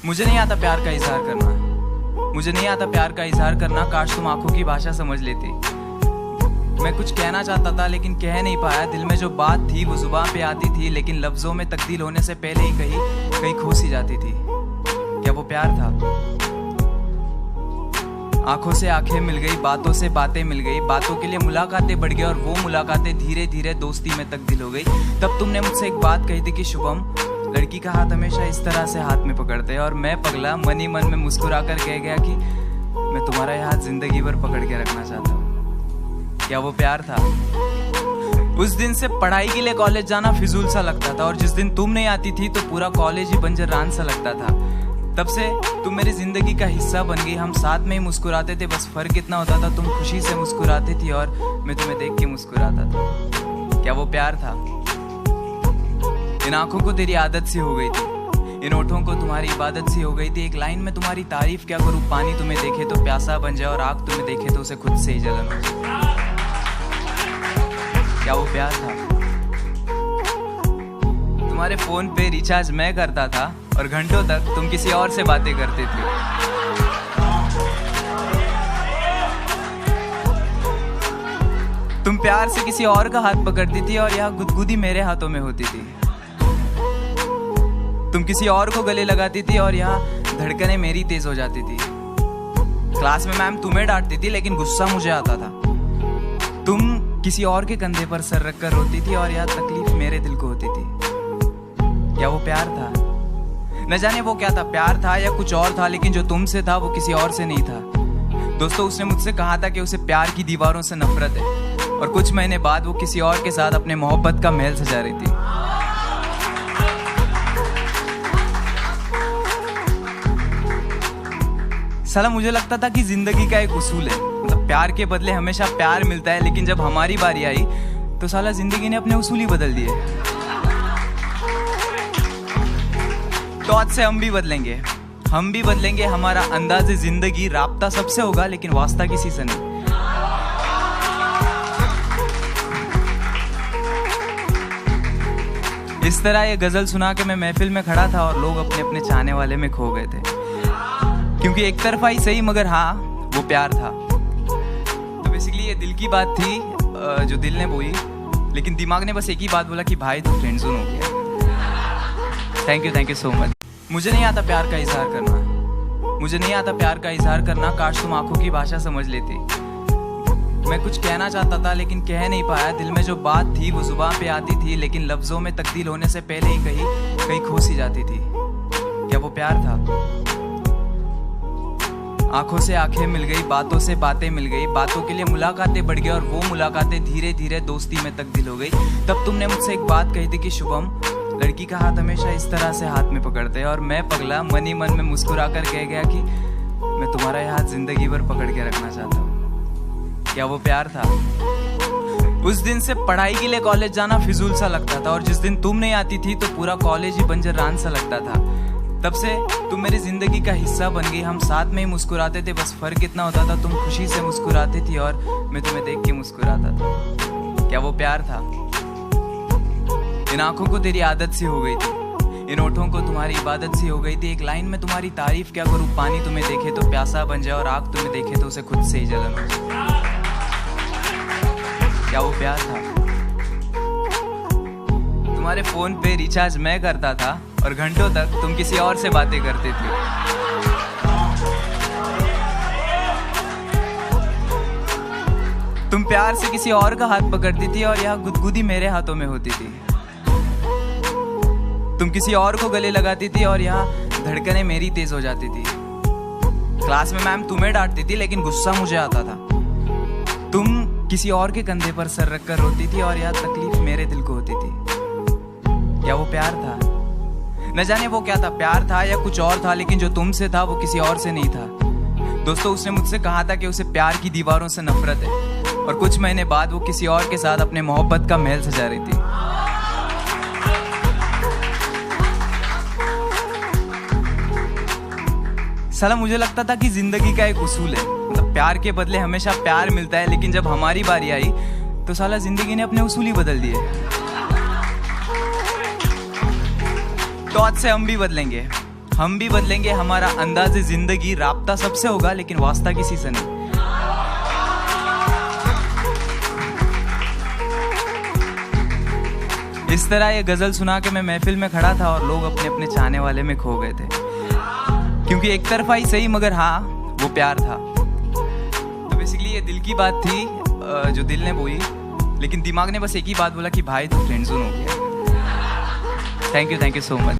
मुझे नहीं आता प्यार का इजहार करना, मुझे नहीं आता प्यार का इजहार करना। काश तुम आंखों की भाषा समझ लेती। मैं कुछ कहना चाहता था लेकिन कह नहीं पाया। दिल में जो बात थी वो जुबान पे आती थी, लेकिन लफ्जों में तब्दील होने से पहले ही कहीं खो सी जाती थी। क्या वो प्यार था? आंखों से आंखें मिल गई, बातों से बातें मिल गई, बातों के लिए मुलाकातें बढ़ गई और वो मुलाकातें धीरे धीरे दोस्ती में तब्दील हो गई। तब तुमने मुझसे एक बात कही थी कि शुभम, लड़की का हाथ हमेशा इस तरह से हाथ में पकड़ते हैं। और मैं पगला मन ही मन में मुस्कुरा कर कह गया कि मैं तुम्हारा यह हाथ जिंदगी भर पकड़ के रखना चाहता हूँ। क्या वो प्यार था? उस दिन से पढ़ाई के लिए कॉलेज जाना फिजूल सा लगता था, और जिस दिन तुम नहीं आती थी तो पूरा कॉलेज ही बंजर रान सा लगता था। तब से तुम मेरी जिंदगी का हिस्सा बन गई। हम साथ में ही मुस्कुराते थे, बस फर्क इतना होता था तुम खुशी से मुस्कुराती थी और मैं तुम्हें देख के मुस्कुराता था। क्या वो प्यार था? इन आंखों को तेरी आदत सी हो गई थी, इन ओठों को तुम्हारी इबादत सी हो गई थी। एक लाइन में तुम्हारी तारीफ क्या करूं, पानी तुम्हें देखे तो प्यासा बन जाए और आग तुम्हें देखे तो उसे खुद से ही जलन हो जाए। क्या वो प्यार था? तुम्हारे फोन पे रिचार्ज मैं करता था और घंटों तक तुम किसी और से बातें करते थे। तुम प्यार से किसी और का हाथ पकड़ती थी और यह गुदगुदी मेरे हाथों में होती थी। तुम किसी और को गले लगाती थी और यहाँ धड़कनें मेरी तेज हो जाती थी। क्लास में मैम तुम्हें डांटती थी लेकिन गुस्सा मुझे आता था। तुम किसी और के कंधे पर सर रखकर रोती थी और यह तकलीफ मेरे दिल को होती थी। क्या वो प्यार था? न जाने वो क्या था, प्यार था या कुछ और था, लेकिन जो तुमसे था वो किसी और से नहीं था। दोस्तों, उसने मुझसे कहा था कि उसे प्यार की दीवारों से नफरत है, और कुछ महीने बाद वो किसी और के साथ अपने मोहब्बत का महल सजा रही थी। साला मुझे लगता था कि जिंदगी का एक उसूल है, मतलब प्यार के बदले हमेशा प्यार मिलता है, लेकिन जब हमारी बारी आई तो साला जिंदगी ने अपने उसूल ही बदल दिए। तो आज से हम भी बदलेंगे, हम भी बदलेंगे। हमारा अंदाज़े जिंदगी, राब्ता सबसे होगा लेकिन वास्ता किसी से नहीं। इस तरह ये गजल सुना के मैं महफिल में खड़ा था और लोग अपने अपने चाहने वाले में खो गए थे, क्योंकि एक तरफा ही सही मगर हाँ वो प्यार था। तो बेसिकली ये दिल की बात थी जो दिल ने बोली, लेकिन दिमाग ने बस एक ही बात बोला कि भाई तू फ्रेंड जोन हो गया। Thank you so much. मुझे नहीं आता प्यार का इजहार करना, मुझे नहीं आता प्यार का इजहार करना। काश तुम आंखों की भाषा समझ लेती। मैं कुछ कहना चाहता था लेकिन कह नहीं पाया। दिल में जो बात थी वो जुबान पे आती थी, लेकिन लफ्जों में तब्दील होने से पहले ही कहीं खो सी जाती थी। क्या वो प्यार था? आंखों से आंखें मिल गई, बातों से बातें मिल गई, बातों के लिए मुलाकातें बढ़ गई और वो मुलाकातें धीरे धीरे दोस्ती में तब्दील हो गई। तब तुमने मुझसे एक बात कही थी कि शुभम, लड़की का हाथ हमेशा इस तरह से हाथ में पकड़ते हैं। और मैं पगला मन ही मन में मुस्कुरा कर कह गया कि मैं तुम्हारा यह हाथ जिंदगी भर पकड़ के रखना चाहता हूँ। क्या वो प्यार था? उस दिन से पढ़ाई के लिए कॉलेज जाना फिजूल सा लगता था, और जिस दिन तुम नहीं आती थी तो पूरा कॉलेज ही बंजर रान सा लगता था। तब से तुम मेरी जिंदगी का हिस्सा बन गई। हम साथ में ही मुस्कुराते थे, बस फर्क इतना होता था तुम खुशी से मुस्कुराती थी और मैं तुम्हें देख के मुस्कुराता था। क्या वो प्यार था? इन आंखों को तेरी आदत सी हो गई थी, इन ओठों को तुम्हारी इबादत सी हो गई थी। एक लाइन में तुम्हारी तारीफ क्या करूं, पानी तुम्हें देखे तो प्यासा बन जाए और आग तुम्हें देखे तो उसे खुद से ही जलन हो जाए। क्या वो प्यार था? तुम्हारे फोन पे रिचार्ज मैं करता था और घंटों तक तुम किसी और से बातें करते थे। तुम प्यार से किसी और का हाथ पकड़ती थी और यह गुदगुदी मेरे हाथों में होती थी। तुम किसी और को गले लगाती थी और यहाँ धड़कनें मेरी तेज हो जाती थी। क्लास में मैम तुम्हें डांटती थी लेकिन गुस्सा मुझे आता था। तुम किसी और के कंधे पर सर रखकर रोती थी और यह तकलीफ मेरे दिल को होती थी। क्या वो प्यार था? न जाने वो क्या था, प्यार था या कुछ और था, लेकिन जो तुमसे था वो किसी और से नहीं था। दोस्तों, उसने मुझसे कहा था कि उसे प्यार की दीवारों से नफरत है, और कुछ महीने बाद वो किसी और के साथ अपने मोहब्बत का महल सजा रही थी। साला मुझे लगता था कि जिंदगी का एक उसूल है, मतलब प्यार के बदले हमेशा प्यार मिलता है, लेकिन जब हमारी बारी आई तो साला जिंदगी ने अपने उसूल ही बदल दिए। तो आज से हम भी बदलेंगे, हम भी बदलेंगे हमारा अंदाज़े जिंदगी, राब्ता सबसे होगा लेकिन वास्ता किसी से नहीं। इस तरह ये गजल सुना के मैं महफिल में खड़ा था और लोग अपने अपने चाहने वाले में खो गए थे, क्योंकि एक तरफा ही सही मगर हाँ वो प्यार था। तो बेसिकली ये दिल की बात थी जो दिल ने बोली, लेकिन दिमाग ने बस एक ही बात बोला कि भाई तू फ्रेंड जोन हो गया। Thank you so much.